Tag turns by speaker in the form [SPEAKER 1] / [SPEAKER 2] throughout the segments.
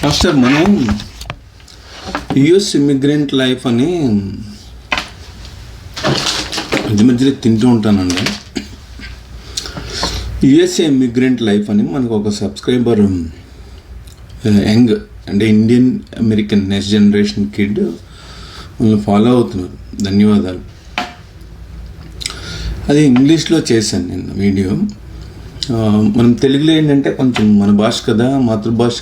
[SPEAKER 1] Master మనం US immigrant life అని మధ్య మధ్యలో తింటూ ఉంటానండి. యుఎస్ఏ ఇమిగ్రెంట్ లైఫ్ అని మనకు ఒక సబ్స్క్రైబర్ యంగ్ అంటే Indian American next generation kid మనల్ని ఫాలో అవుతున్నారు. ధన్యవాదాలు. అది ఇంగ్లీష్లో చేశాను నేను వీడియో. మనం తెలుగులో ఏంటంటే కొంచెం మన భాష కదా, మాతృభాష,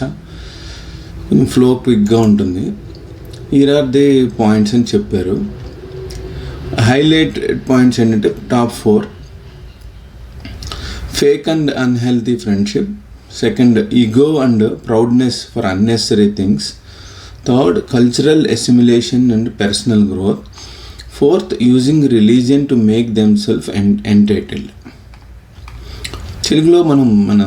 [SPEAKER 1] కొంచెం ఫ్లో క్విక్గా ఉంటుంది. హీర్ ఆర్ ది పాయింట్స్ అని చెప్పారు. హైలైట్ పాయింట్స్ ఏంటంటే top 4: fake and unhealthy friendship. Second, ego and proudness for unnecessary things. Third, cultural assimilation and personal growth. Fourth, using religion to make themselves entitled. తెలుగులో మన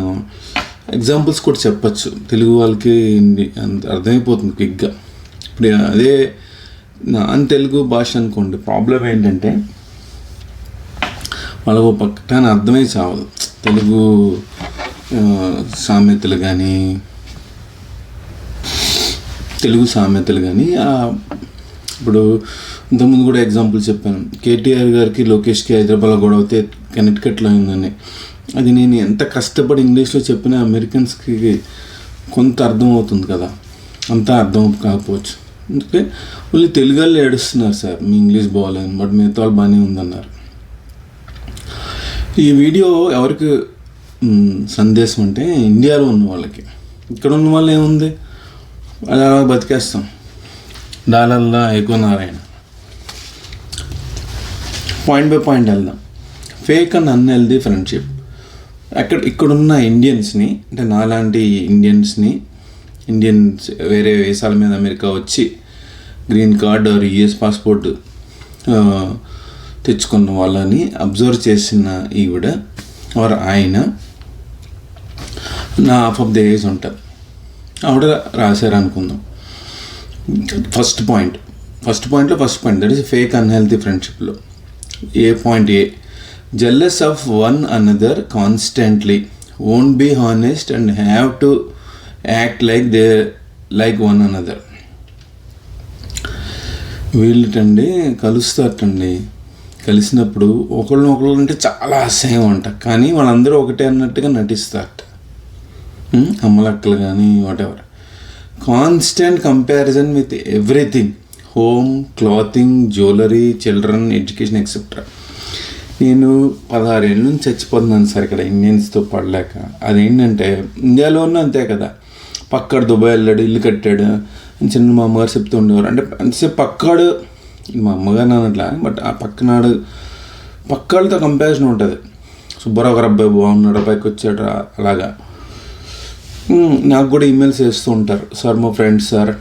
[SPEAKER 1] examples కూడా చెప్పచ్చు, తెలుగు వాళ్ళకి అర్థమైపోతుంది క్విక్గా. ఇప్పుడు అదే నాన్ తెలుగు భాష అనుకోండి, ప్రాబ్లం ఏంటంటే వాళ్ళకు పక్కన అర్థమై చావదు. తెలుగు సామెతలు కానీ ఇప్పుడు ఇంతకుముందు కూడా ఎగ్జాంపుల్ చెప్పాను. కేటీఆర్ గారికి లోకేష్కి హైదరాబాద్లో గొడవ అయితే కనెక్టికట్లో అయిందని. అది నేను ఎంత కష్టపడి ఇంగ్లీష్లో చెప్పినా అమెరికన్స్కి కొంత అర్థం అవుతుంది కదా, అంతా అర్థం కాకపోవచ్చు. అందుకే వాళ్ళు తెలుగు వాళ్ళు ఏడుస్తున్నారు, సార్ మీ ఇంగ్లీష్ బాగాలేదు, బట్ మిగతా వాళ్ళు బాగానే ఉందన్నారు. ఈ వీడియో ఎవరికి సందేశం అంటే ఇండియాలో ఉన్న వాళ్ళకి. ఇక్కడ ఉన్న వాళ్ళు ఏముంది, అలా బతికేస్తాం. డాలర్లా ఎక్కువ నారాయణ. పాయింట్ బై పాయింట్ వెళ్దాం. Fake and unhealthy friendship. ఇక్కడున్న ఇండియన్స్ని, అంటే నాలాంటి ఇండియన్స్ వేరే దేశాల మీద అమెరికా వచ్చి green card or US passport తెచ్చుకున్న వాళ్ళని అబ్జర్వ్ చేసిన ఈవిడ ఆర్ ఆయన నా హాఫ్ ఆఫ్ ద ఏజ్ ఉంటుంది. ఆవిడ రాశారు అనుకుందాం. First point that is fake unhealthy ఫ్రెండ్షిప్లో point A, jealous of one another constantly, won't be honest and have to act like one another. వీళ్ళటండి కలుస్తారటండి. కలిసినప్పుడు ఒకళ్ళు అంటే చాలా అసహ్యం అంట, కానీ వాళ్ళందరూ ఒకటే అన్నట్టుగా నటిస్తారట. అమ్మలక్కలు కానీ whatever. Constant comparison with everything, home, clothing, jewellery, children, education etcetera. నేను 16 ఏళ్ళ నుంచి చచ్చిపోతున్నాను సార్ ఇక్కడ ఇండియన్స్తో పడలేక. అదేంటంటే ఇండియాలో ఉన్న అంతే కదా, పక్కాడు దుబాయ్ వెళ్ళాడు, ఇల్లు కట్టాడు అని చిన్న మా అమ్మగారు చెప్తూ ఉండేవారు. అంటే అంతసేపు పక్కాడు, మా అమ్మగారు అన్నట్లా, బట్ ఆ పక్కాళ్ళతో కంపారిజన్ ఉంటుంది. సుబ్బారావు గారు అబ్బాయి బాగున్నాడు, పైకి వచ్చాడు, అలాగా. నాకు కూడా ఈమెయిల్స్ వేస్తూ ఉంటారు, సార్ మా ఫ్రెండ్స్ సార్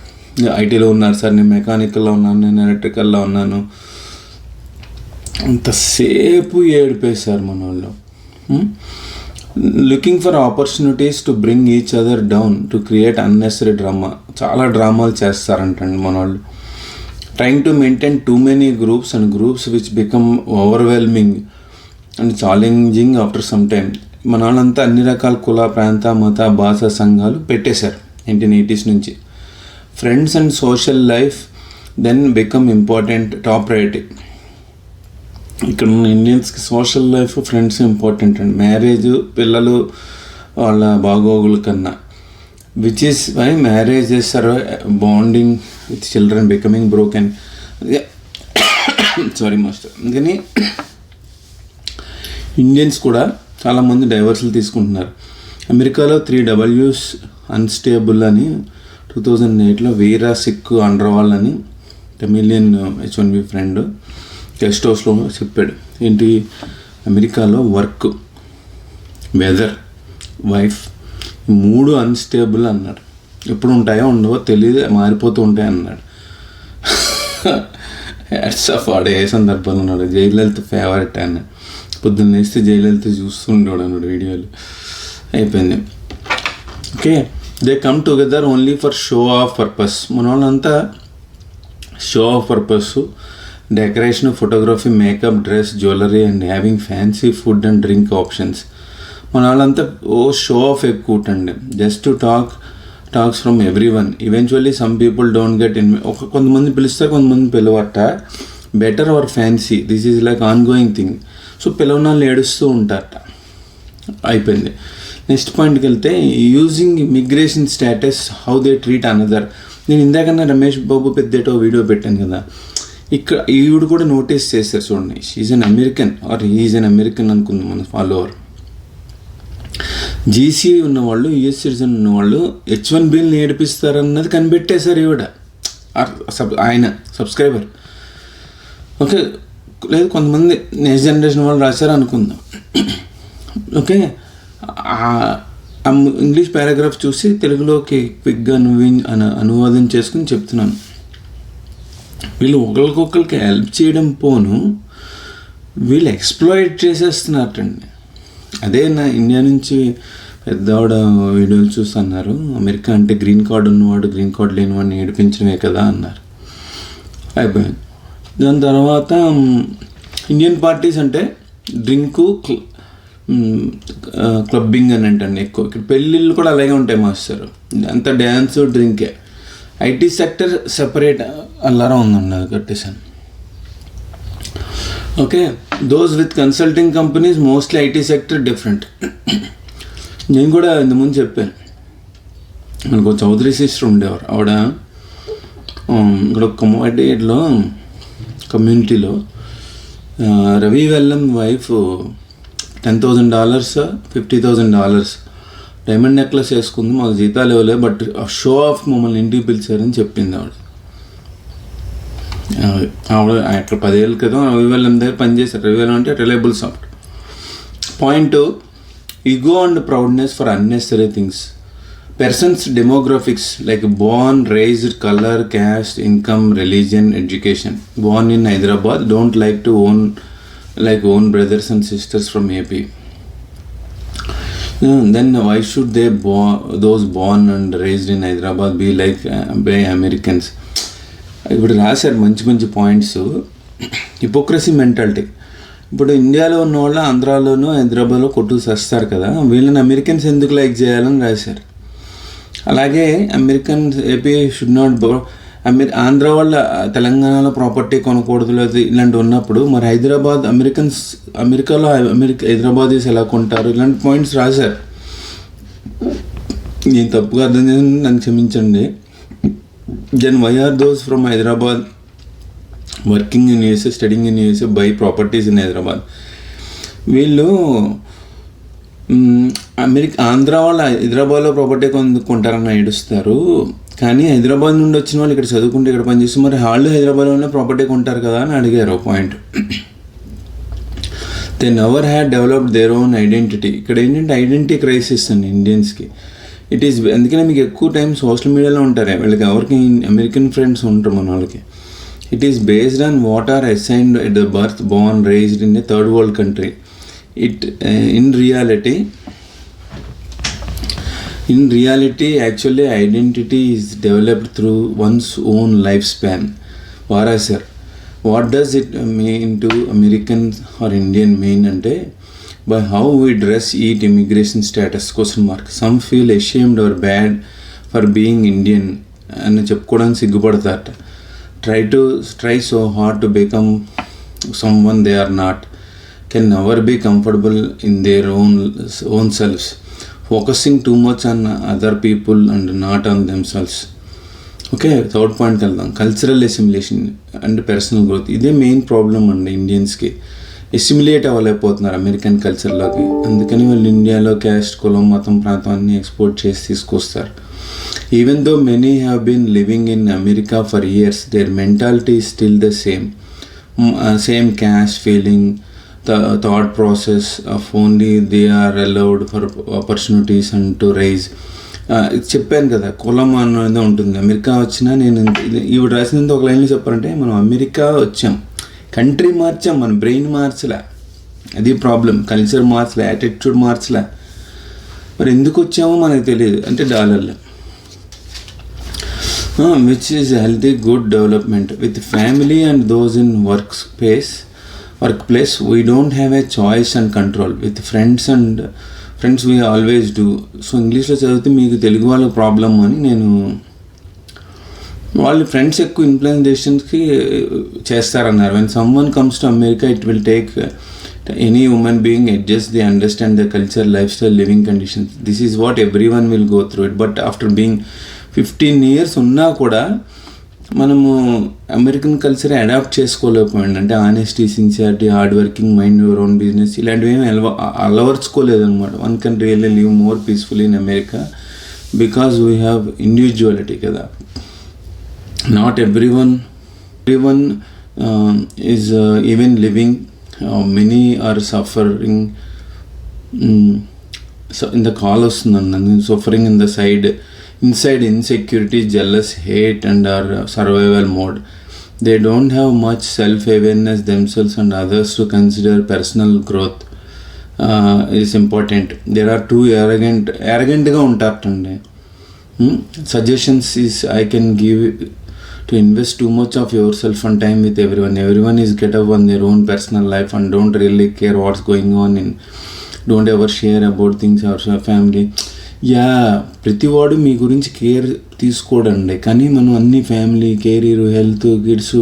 [SPEAKER 1] ఐటీలో ఉన్నారు సార్, నేను మెకానికల్లో ఉన్నాను, నేను ఎలక్ట్రికల్లో ఉన్నాను. అంతసేపు ఏడిపేశారు మన వాళ్ళు. Looking for opportunities to bring each other down to create unnecessary drama. చాలా డ్రామాలు చేస్తారంటండి మన వాళ్ళు. Trying to maintain too many groups and groups which become overwhelming and challenging after some time. మన వాళ్ళంతా అన్ని రకాల కుల, ప్రాంత, మత, భాషా సంఘాలు పెట్టేశారు 1980s నుంచి. Friends and social life then become important, top priority. ఇక్కడ ఉన్న ఇండియన్స్కి సోషల్ లైఫ్, ఫ్రెండ్స్ ఇంపార్టెంట్ అండి. మ్యారేజ్, పిల్లలు, వాళ్ళ బాగోగుల కన్నా. Which is why marriages are bonding with children becoming broken. Sorry master. అందుకని ఇండియన్స్ కూడా చాలామంది డైవర్స్లు తీసుకుంటున్నారు. అమెరికాలో 3 Ws అన్స్టేబుల్ అని 2008లో వీరా సిక్ అండర్వాల్ అని తమిళియన్ H1B ఫ్రెండ్ గెస్ట్ హౌస్లో చెప్పాడు. ఏంటి, అమెరికాలో వర్క్, వెదర్, వైఫ్ 3 అన్స్టేబుల్ అన్నాడు. ఎప్పుడు ఉంటాయో ఉండవో తెలియదు, మారిపోతూ ఉంటాయి అన్నాడు. Hats off. వాడు ఏ సందర్భంలో ఉన్నాడు, జయలలిత ఫేవరెట్ అన్నాడు. పొద్దున్న వేస్తే జయలలిత చూస్తుండేవాడు అన్నాడు వీడియోలు. అయిపోయింది. Okay, they come together only for show off purpose. మన వాళ్ళంతా show off purpose, decoration, photography, makeup, dress, jewellery and having fancy food and drink options. మన వాళ్ళంతా షో ఆఫ్ ఎక్కువ అండి. Just to talks from everyone. Eventually some people don't get in. కొంతమంది పిలుస్తారు, కొంతమంది పిలవట. Better or fancy, this is like ongoing thing. So పిలవనాళ్ళు ఏడుస్తూ ఉంటారట. అయిపోయింది. నెక్స్ట్ పాయింట్కి వెళ్తే, using immigration status how they treat another. నేను ఇందాకన్నా రమేష్ బాబు పెద్దేటో వీడియో పెట్టాను కదా, ఇక్కడ ఈవిడ కూడా నోటీస్ చేశారు చూడండి. She's an American or he's an American అనుకుందాం మన ఫాలోవర్. జీసీ ఉన్నవాళ్ళు, యూఎస్ సిటిజన్ ఉన్నవాళ్ళు H1Bని ఏడిపిస్తారన్నది కనిపెట్టేశారు ఈవిడ, ఆయన సబ్స్క్రైబర్. ఓకే, లేదు కొంతమంది నెక్స్ట్ జనరేషన్ వాళ్ళు రాశారు అనుకుందాం. ఓకే, ఇంగ్లీష్ పారాగ్రాఫ్ చూసి తెలుగులోకి క్విక్గా అనువాదం చేసుకుని చెప్తున్నాను. వీళ్ళు ఒకరికొకరికి హెల్ప్ చేయడం పోను, వీళ్ళు ఎక్స్ప్లాయిట్ చేసేస్తున్నారండి. అదే నా ఇండియా నుంచి పెద్దవాడ వీడియోలు చూసి అన్నారు, అమెరికా అంటే గ్రీన్ కార్డు ఉన్నవాడు గ్రీన్ కార్డు లేనివాడిని ఏడిపించడమే కదా అన్నారు. అయిపోయింది. దాని తర్వాత ఇండియన్ పార్టీస్ అంటే డ్రింకు, క్లబ్బింగ్ అని అంటండి ఎక్కువ. ఇక్కడ పెళ్ళిళ్ళు కూడా అలాగే ఉంటాయి మాస్టర్, అంత డ్యాన్స్ డ్రింకే. ఐటీ సెక్టర్ సెపరేట్ అల్లారా ఉందండి, అది కట్టేశాను. Okay, those with consulting companies mostly IT sector different. నేను కూడా ఇంతకుముందు చెప్పాను, మనకు చౌదరి సిస్టర్ ఉండేవారు. ఆవిడ ఇక్కడ కమోడిటీలో కమ్యూనిటీలో రవి వెల్లం వైఫ్ $10,000 $50,000 డైమండ్ నెక్లెస్ వేసుకుంది. మాకు జీతాలు ఇవ్వలేదు, బట్ షో ఆఫ్ మమ్మల్ని ఇంటికి పిలిచారని చెప్పింది ఆవిడ. అక్కడ 10 ఏళ్ళ క్రితం రవి వెల్లం దగ్గర పనిచేశారు. రవి వెల్లం అంటే reliable soft. Point, ego and proudness for unnecessary things. Persons demographics like born, raised, color, caste, income, religion, education. Born in Hyderabad, don't like to own brothers and sisters from AP. Then why should those born and raised in Hyderabad be like by Americans? ఇప్పుడు రాశారు మంచి మంచి points. Hypocrisy mentality. ఇప్పుడు ఇండియాలో ఉన్న వాళ్ళు ఆంధ్రాలోనూ హైదరాబాద్లో కొట్టుకు చేస్తారు కదా, వీళ్ళని అమెరికన్స్ ఎందుకు లైక్ చేయాలని రాశారు. అలాగే Americans AP should not Andhra వాళ్ళ తెలంగాణలో ప్రాపర్టీ కొనకూడదు లేదు ఇలాంటి ఉన్నప్పుడు, మరి అమెరికాలో హైదరాబాదీస్ ఎలా కొంటారు, ఇలాంటి పాయింట్స్ రాశారు. నేను తప్పుగా అర్థం చేసి నన్ను క్షమించండి. Then why are those from Hyderabad working in USA, studying in USA, buy properties in Hyderabad? వీళ్ళు ఆంధ్ర వాళ్ళు హైదరాబాద్లో ప్రాపర్టీ కొనుక్కుంటారని ఏడుస్తారు, కానీ హైదరాబాద్ నుండి వచ్చిన వాళ్ళు ఇక్కడ చదువుకుంటే ఇక్కడ పనిచేస్తే మరి వాళ్ళు హైదరాబాద్లోనే ప్రాపర్టీ కొంటారు కదా అని అడిగారు point. They never had developed their own identity. ఇక్కడ ఏంటంటే ఐడెంటిటీ క్రైసిస్ అండి ఇండియన్స్కి. ఇట్ ఈస్ అందుకనే మీకు ఎక్కువ టైం సోషల్ మీడియాలో ఉంటారు, వీళ్ళకి ఎవరికి అమెరికన్ ఫ్రెండ్స్ ఉంటారు మన వాళ్ళకి. It is based on what are assigned at the birth, born, raised in a third world country. In reality, actually, identity is developed through one's own lifespan. Vara sir, what does it mean to American or Indian mean? Ante by how we dress, eat, immigration status ? Some feel ashamed or bad for being Indian and చెప్పుకోవడానికి సిగ్గుపడతారట. Try so hard to become someone they are not. Can never be comfortable in their own selves, focusing too much on other people and not on themselves. Okay, third point వెళ్దాం, cultural assimilation and personal growth. ఇదే main problem అండి ఇండియన్స్కి. Assimilate అవ్వలేకపోతున్నారు American కల్చర్లోకి. అందుకని వాళ్ళు ఇండియాలో caste, కులం, మతం, ప్రాంతాన్ని export చేసి తీసుకొస్తారు. Even though many have been living in America for years, their mentality is still the same caste feeling, the thought process of only they are allowed for opportunities and to raise. చెప్పాను కదా, కులం అనేది ఉంటుంది. America వచ్చినా నేను ఈవిడ రాసినంత ఒక లైన్లో చెప్పాలంటే, మనం అమెరికా వచ్చాం, కంట్రీ మార్చాం, మన బ్రెయిన్ మార్చలే. అది ప్రాబ్లం. కల్చర్ మార్చలే, యాటిట్యూడ్ మార్చలే. మరి ఎందుకు వచ్చామో మనకు తెలియదు. అంటే డాలర్లు, which is healthy, good development. With family and those in workplace, we don't have a choice and control. With friends and friends we always do. So ఇంగ్లీష్లో చదివితే మీకు తెలుగు వాళ్ళకి ప్రాబ్లమ్ అని నేను, వాళ్ళు ఫ్రెండ్స్ ఎక్కువ ఇన్ఫ్లుయెన్సేషన్స్కి చేస్తారన్నారు. When someone comes to America it will take any women being adjust the understand the culture, lifestyle, living conditions. This is what everyone will go through it. But after being 15 years ఉన్నా కూడా మనము American culture adapt చేసుకోలేకపోయింది. అంటే honesty, sincerity, hard working, mind your own business ఇలాంటివి ఏమి అలవర్చుకోలేదు అనమాట. One can really live more peaceful in America because we have individuality కదా. Not everyone is even living. Many are suffering. So in the call వస్తుందండి, suffering in the inside insecurity, jealous, hate and our survival mode. They don't have much self-awareness themselves and others to consider. Personal growth is important. There are too arrogantగా ఉంటారండి. Suggestions is I can give to invest too much of yourself and time with everyone. Everyone is get up on their own personal life and don't really care what's going on in, don't ever share about things or family. ప్రతివాడు మీ గురించి care తీసుకోడండి, కానీ మనం అన్ని family, career, health, kids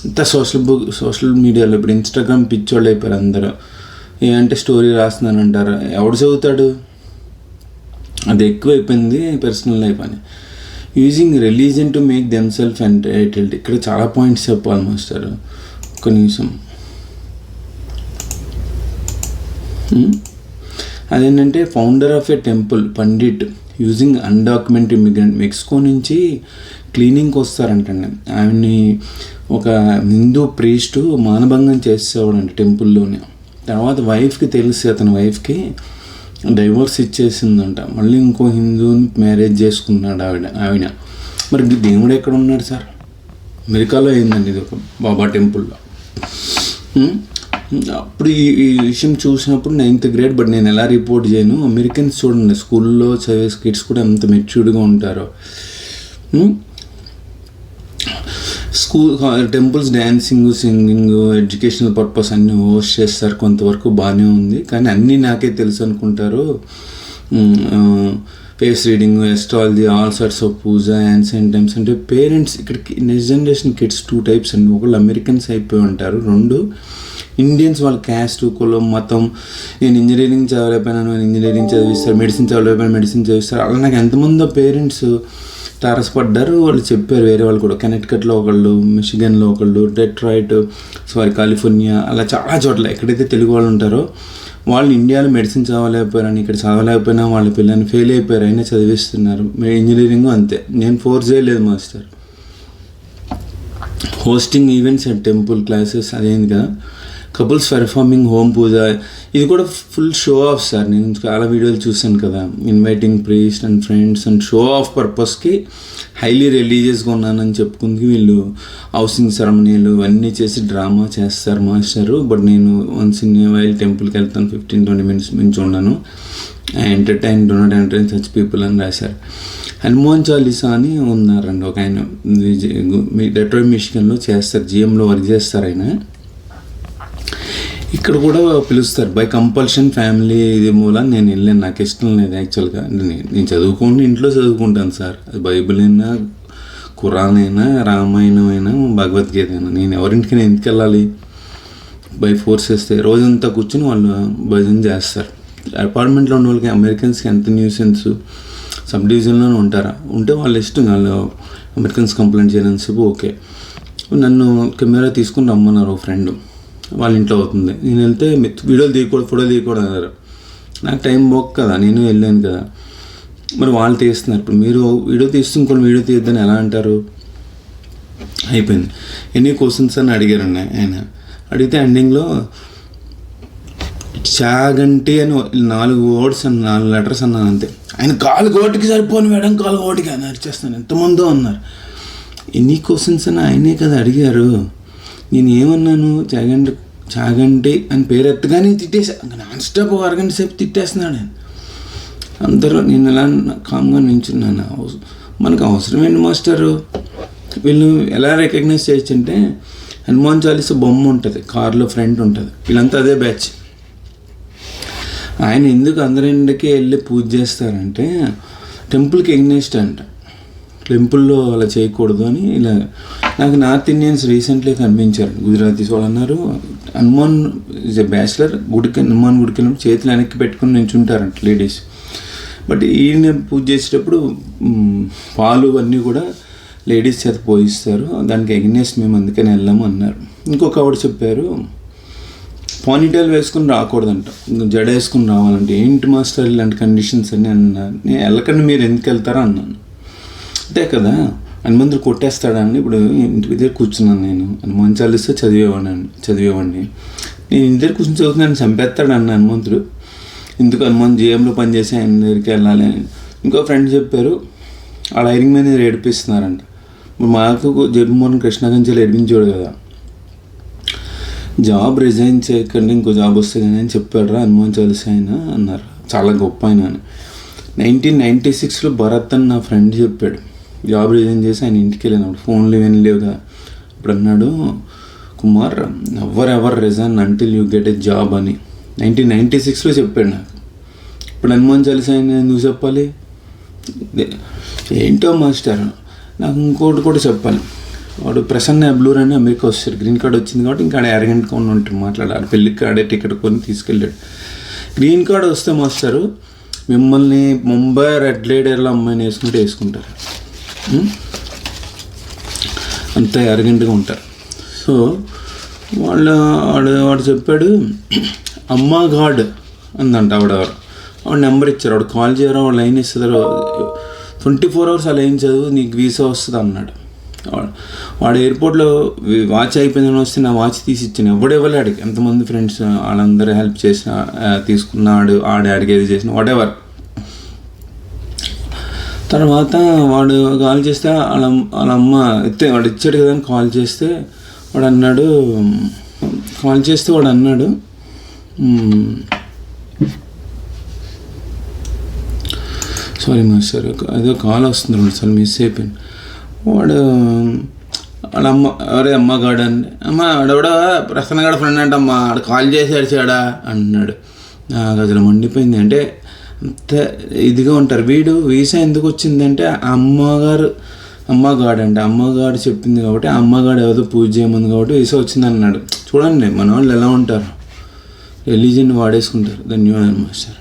[SPEAKER 1] ఇంత social మీడియాలో ఇప్పుడు Instagram పిచ్చోళ్ళు అయిపోయారు అందరూ. ఏంటంటే స్టోరీ రాస్తున్నానంటారు, ఎవడు చదువుతాడు? అది ఎక్కువైపోయింది పర్సనల్ లైఫ్ అని. Using religion to make themselves entitled. ఇక్కడ చాలా పాయింట్స్ చెప్పాలి మాస్టర్, ఒక్క నిమిషం. అదేంటంటే founder of a temple pandit using undocumented immigrant. Mexico నుంచి క్లీనింగ్కి వస్తారంటండి. ఆయన్ని ఒక హిందూ ప్రీస్ట్ మానభంగం చేసేవాడంట టెంపుల్లోనే. తర్వాత వైఫ్కి తెలిసి అతని వైఫ్కి డైవోర్స్ ఇచ్చేసిందంట. మళ్ళీ ఇంకో హిందూని మ్యారేజ్ చేసుకున్నాడు ఆవిడ. మరి దేవుడు ఎక్కడ ఉన్నాడు సార్? అమెరికాలో అయిందండి ఇది, ఒక బాబా టెంపుల్లో. అప్పుడు ఈ విషయం చూసినప్పుడు 9th grade, బట్ నేను ఎలా రిపోర్ట్ చేయను. అమెరికన్స్ చూడండి, స్కూల్లో చదివే కిడ్స్ కూడా ఎంత మెచ్యూర్డ్గా ఉంటారో. School temples dancing, singing, educational purpose అన్నీ హోస్ట్ చేస్తారు. కొంతవరకు బాగానే ఉంది, కానీ అన్నీ నాకే తెలుసు అనుకుంటారు. Face reading, astrology, all sorts of puja, ancient times. అంటే పేరెంట్స్ ఇక్కడికి నెక్స్ట్ జనరేషన్ కిడ్స్ 2 types అండి. ఒకళ్ళు అమెరికన్స్ అయిపోయి ఉంటారు, 2 ఇండియన్స్. వాళ్ళ క్యాస్ట్, కులం, మతం. నేను ఇంజనీరింగ్ చదవలేకపోయినాను, ఇంజనీరింగ్ చదివిస్తారు. మెడిసిన్ చదవలేకపోయినా మెడిసిన్ చదివిస్తారు. అలా నాకు ఎంతమందో పేరెంట్స్ తారసపడ్డారు. వాళ్ళు చెప్పారు, వేరే వాళ్ళు కూడా. కనెక్టికట్లో ఒకళ్ళు, మిషిగన్లో ఒకళ్ళు, డెట్రాయిట్, కాలిఫోర్నియా, అలా చాలా చోట్ల ఎక్కడైతే తెలుగు వాళ్ళు ఉంటారో వాళ్ళు ఇండియాలో మెడిసిన్ చదవలేకపోయారని, ఇక్కడ చదవలేకపోయినా వాళ్ళ పిల్లల్ని ఫెయిల్ అయిపోయారు, అయినా చదివిస్తున్నారు. ఇంజనీరింగ్ అంతే. నేను ఫోర్స్ చేయలేదు master. Hosting events and temple classes అదేంది కదా. కపుల్స్ పెర్ఫార్మింగ్ హోమ్ పూజ, ఇది కూడా ఫుల్ షో ఆఫ్ సార్. నేను చాలా వీడియోలు చూశాను కదా. Inviting priest and friends and show off పర్పస్కి హైలీ రిలీజియస్గా ఉన్నానని చెప్పుకుందుకు వీళ్ళు హౌసింగ్ సెరమనీలు అన్నీ చేసి డ్రామా చేస్తారు మాస్టరు. బట్ నేను వన్స్ ఇన్ ఏ వైల్ టెంపుల్కి వెళ్తాను, 15-20 minutes నుంచి ఉన్నాను. Entertain do not entertain such people అని రాశారు. హనుమాన్ చాలీసా అని ఉన్నారండి ఒక ఆయన, డెట్రాయిట్ మిషిగన్లో చేస్తారు, జిఎంలో వర్క్ చేస్తారు ఆయన. ఇక్కడ కూడా పిలుస్తారు బై కంపల్షన్. ఫ్యామిలీ ఇది మూలం నేను వెళ్ళాను, నాకు ఇష్టం లేదు యాక్చువల్గా. నేను చదువుకోండి, ఇంట్లో చదువుకుంటాను సార్. అది బైబిల్ అయినా, ఖురాన్ అయినా, రామాయణం అయినా, భగవద్గీత అయినా. నేను ఎవరింటికి నేను ఎందుకు వెళ్ళాలి? బై ఫోర్స్ చేస్తే రోజంతా కూర్చొని వాళ్ళు భజన చేస్తారు. అపార్ట్మెంట్లో ఉన్న వాళ్ళకి, అమెరికన్స్కి ఎంత న్యూసెన్స్. సబ్ డివిజన్లోనే ఉంటారా, ఉంటే వాళ్ళ ఇష్టం. వాళ్ళు అమెరికన్స్ కంప్లైంట్ చేయడానికి ఓకే. నన్ను కెమెరా తీసుకుని రమ్మన్నారు ఒక ఫ్రెండ్, వాళ్ళ ఇంట్లో అవుతుంది. నేను వెళ్తే వీడియోలు తీయకూడదు, ఫోటోలు తీయకూడదు అన్నారు. నాకు టైం పోక్ కదా, నేను వెళ్ళాను కదా. మరి వాళ్ళు తీస్తున్నారు. ఇప్పుడు మీరు వీడియో తీస్తూ ఇంకొన్ని వీడియో తీయద్దని ఎలా అంటారు? అయిపోయింది. ఎన్ని క్వశ్చన్స్ అని అడిగారండి ఆయన. అడిగితే ఎండింగ్లో చాగంటి అని 4 words అని 4 letters అన్నాను అంతే. ఆయన 4 ఓటికి సరిపోను మేడం, 4 ఓటికి అని అరిచేస్తాను. ఎంతమందో అన్నారు. ఎన్ని క్వశ్చన్స్ అని ఆయనే కదా అడిగారు. నేను ఏమన్నాను? చాగంటి అని పేరు ఎత్తగానే తిట్టేసా. నాన్ స్టాప్ 1 గంట సేపు తిట్టేస్తున్నాడు ఆయన. అందరూ నేను ఎలా కామ్గా నించున్నాను. మనకు అవసరమేంటి మాస్టరు? వీళ్ళు ఎలా రికగ్నైజ్ చేయొచ్చు అంటే, హనుమాన్ చాలీసా బొమ్మ ఉంటుంది, కార్లో ఫ్రంట్ ఉంటుంది. వీళ్ళంతా అదే బ్యాచ్. ఆయన ఎందుకు అందరింటికి వెళ్ళి పూజ చేస్తారంటే టెంపుల్కి ఎగ్నెస్ట్ అంట, టెంపుల్లో అలా చేయకూడదు అని. ఇలా నాకు నార్త్ ఇండియన్స్ రీసెంట్లీ కనిపించారు, గుజరాతీస్ వాళ్ళు అన్నారు Hanuman is a bachelor, Hanuman గుడికి వెళ్ళినప్పుడు చేతులు వెనక్కి పెట్టుకుని నించుంటారంట లేడీస్. బట్ ఈయన పూజ చేసేటప్పుడు పాలు అన్నీ కూడా లేడీస్ చేత పోయిస్తారు, దానికి ఎగ్నెస్ట్ మేము అందుకని వెళ్ళాము అన్నారు. ఇంకొక ఆవిడ చెప్పారు పానీటైల్ వేసుకుని రాకూడదంట, జడ వేసుకుని రావాలంటే. ఏంటి మాస్టర్ ఇలాంటి కండిషన్స్ అని అన్నారు. నేను వెళ్ళకండి, మీరు ఎందుకు వెళ్తారా అన్నాను. అంతే కదా, హనుమంతుడు కొట్టేస్తాడని. ఇప్పుడు ఇంటి దగ్గర కూర్చున్నాను నేను, హనుమాన్ చాలీసా చదివేవాడిని. నేను ఇంటి దగ్గర కూర్చొని చదువుతున్నాను, చంపేస్తాడు అన్న హనుమంతుడు. ఎందుకు హనుమాన్ జేఎంలో పనిచేసి ఆయన దగ్గరికి వెళ్ళాలి అని. ఇంకో ఫ్రెండ్ చెప్పారు వాళ్ళ ఐరింగ్ మీద ఏడిపిస్తున్నారంట. మాకు జగన్మోహన్ కృష్ణాగంజలు ఏడిపించాడు కదా, జాబ్ రిజైన్ చేయకండి ఇంకో జాబ్ వస్తే కానీ అని చెప్పాడు హనుమాన్ చాలీసా ఆయన అన్నారు. చాలా గొప్ప ఆయన అని. 1996లో భరత్ అని నా ఫ్రెండ్ చెప్పాడు, జాబ్ రిజైన్ చేసి ఆయన ఇంటికి వెళ్ళినప్పుడు ఫోన్లు ఇవన్నీ లేవు కదా. ఇప్పుడు అన్నాడు Kumar ever resign until you get a job అని 1996లో చెప్పాడు నాకు. ఇప్పుడు హనుమాన్ చాలీసా ఆయన ఎందుకు చెప్పాలి? ఏంటో మాస్టర్ నాకు ఇంకోటి కూడా చెప్పాలి. వాడు ప్రసన్న అబ్లూర్ అని అమెరికా వస్తాడు, గ్రీన్ కార్డ్ వచ్చింది కాబట్టి ఇంకా అరగంటగా ఉండి మాట్లాడాడు. పెళ్ళికి ఆడే టికెట్ కొని తీసుకెళ్ళాడు. గ్రీన్ కార్డ్ వస్తే మాస్టరు మిమ్మల్ని ముంబై రెడ్ లైడర్లో అమ్మాయిని వేసుకుంటారు, అంత అరగంటగా ఉంటారు. సో వాడు చెప్పాడు అమ్మా గాడ్ అందంట ఆవిడ నెంబర్ ఇచ్చారు. వాడు కాల్ చేయరు, వాడు లైన్ ఇస్తారు, 24 hours ఆ లైన్ చదువు నీకు వీసా వస్తుంది అన్నాడు. వాడు ఎయిర్పోర్ట్లో వాచ్ అయిపోయిందని వస్తే నా వాచ్ తీసి ఇచ్చాను. ఎవడెవరు ఆడికి ఎంతమంది ఫ్రెండ్స్ వాళ్ళందరూ హెల్ప్ చేసిన తీసుకున్నాడు, ఆడికి ఏది చేసిన వాటెవర్. తర్వాత వాడు కాల్ చేస్తే వాళ్ళ అమ్మ వాడు ఇచ్చాడు కదా అని కాల్ చేస్తే వాడు అన్నాడు సారీ మాస్టర్ అదో కాల్ వస్తుంది 2 సార్లు మిస్ అయిపోయింది. వాడు వాళ్ళ అమ్మ గాడు అండి, అమ్మ ఆడెవడో ప్రసన్నగాడు ఫ్రెండ్ అంటే అమ్మ ఆడు కాల్ చేసి అడిచాడా అన్నాడు. నాకు అసలు మండిపోయింది. అంటే అంత ఇదిగా ఉంటారు. వీడు వీసా ఎందుకు వచ్చిందంటే అమ్మగాడు చెప్పింది కాబట్టి, అమ్మగాడు ఏదో పూజ చేయమంది కాబట్టి వీసా వచ్చింది అన్నాడు. చూడండి మన వాళ్ళు ఎలా ఉంటారు, రిలీజియన్ వాడేసుకుంటారు. ధన్యవాదాలు మాస్టర్.